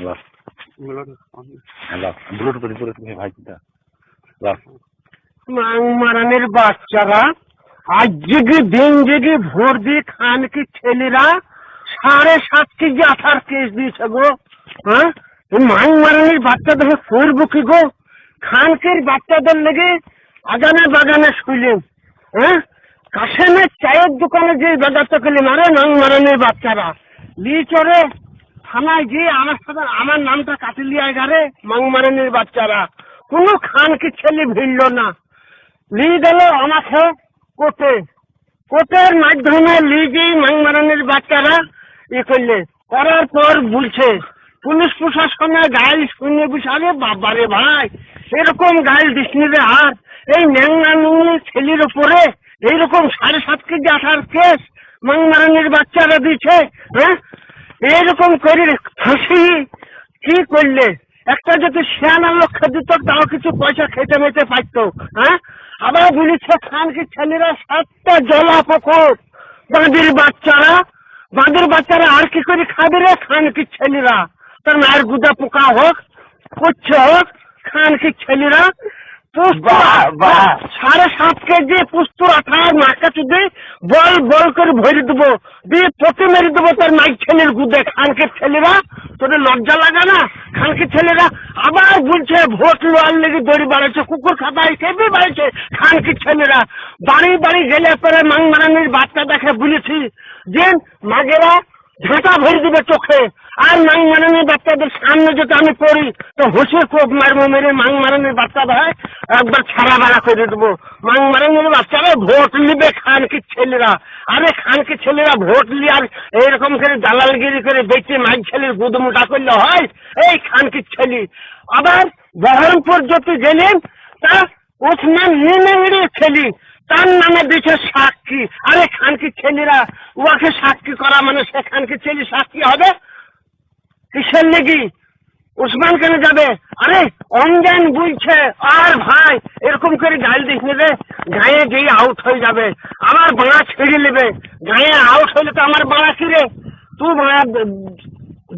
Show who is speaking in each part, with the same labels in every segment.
Speaker 1: ला ला Bluetooth ভাই কিটা লা
Speaker 2: মারানের বাচ্চারা আজ জেগে দিন জেগে ভোর দিয়ে খানকে ছেলেরা 7.5 কেজি আঠার কেস দিয়েছে গো। হ্যাঁ মারানের বাচ্চাদের করবো কি গো? খানকের বাচ্চাদের লেগে আগানে বাগানে শুইলেন। হ্যাঁ কাশেমের চায়ের দোকানে যে বাজারটা করলেন, আরে মারানের বাচ্চারা লি চড়ে থানায় গিয়ে আমার সাথে আমার নামটা কাটিলিয়ায় গারে মারানের বাচ্চারা। কোনো খানকে ছেলে ভিড়ল না, লি গেল আমাকে কোর্টে। কোর্টের মাধ্যমে লিগেই মারানের বাচ্চারা করলে, করার পর বলছে পুলিশ প্রশাসনের গাইল শুনে বসে, আরে বাবারে ভাই এরকম গাইল দিসনি রে। আর এই ন্যাংনা নুংনি ছেলের উপরে এইরকম 7.5 কেজি আঠার কেস মারানের বাচ্চারা দিচ্ছে। হ্যাঁ এইরকম করে ফাঁসি কি করলে? একটা যদি 96 লক্ষ দিত তাও কিছু পয়সা খেতে মেতে পারতো। হ্যাঁ আবার বলেছে খানকে ছেলেরা 7টা জলা পুকুর, বাঁধের বাচ্চারা আর কি করে খাবে রে? খানকে ছেলেরা তার মায়ের গুদা পোকা হোক করছে হোক, খানকে ছেলেরা 7.5 কেজি পুস্তুর আঠা মাকে চুদে বল বল করে ভরে দেবো, দিয়ে পথে মেরে দেবো তার মাইক ছেলের গুদে। খানকে ছেলেরা তোদের লজ্জা লাগে না? খানকে ছেলেরা আবার বলছে ভোট লোয়ার লেগে দড়ি বাড়াচ্ছে, কুকুর খাতায় কেবি বাড়ছে। খানকে ছেলেরা বাড়ি বাড়ি গেলে পরে মারানির বাচ্চা দেখে বলেছি যে মাগেরা ঝাঁটা ভরে দেবে চোখে। আর মারানির বাচ্চাদের সামনে যদি আমি পড়ি তো হোসে কোপ মারবো, মেরে মারানির বাচ্চা ভাই একবার ছাড়া বাড়া করে দেবো। মারানির বাচ্চারা ভোট নিবে খানকে ছেলেরা। আরে খানকে ছেলেরা ভোট নিয়ে আর এইরকম করে দালালগিরি করে বেঁচে মাইক ছেলের গুদমুটা করলে হয়? এই খানকে ছেলে আবার বহরমপুর যদি গেলেন তা ওসমান নিনে ছেলে তার নামে দিচ্ছে সাক্ষী। আরে খানকে ছেলেরা ওকে সাক্ষী করা মানে সে খানকে ছেলে সাক্ষী হবে কিসের লেগি? উসমান কেন যাবে? আরে অঞ্জন বলছে আর ভাই এরকম করে গাইল দিস নিলে গায়ে গিয়ে আউট হয়ে যাবে, আমার বাঁড়া ছেড়ে নেবে। গায়ে আউট হইলে তো আমার বাঁড়া কি রে? তুই বাঁড়া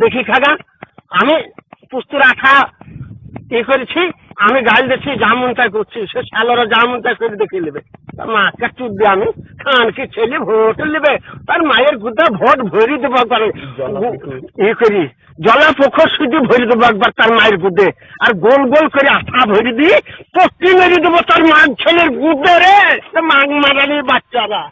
Speaker 2: দেখি খাগা আমি পুস্তুর আঠা করেছি, আমি গাইল দিচ্ছি যা মনটাই করছি, সে শালোরা যা মনটাই করে দেখে নেবে। মাকে চুপ দিয়ে আমি খানকে ছেলে ভোট নেবে, তার মায়ের গুদা ভোট ভরি দেবো একবার করি জলা পোখর শুধু ভরি দেবো একবার তার মায়ের গুদে, আর গোল গোল করে আঠা ভরি দিয়ে পট্টি মেরে দেবো তার মায়ের ছেলের গুদে রে মারানির বাচ্চারা।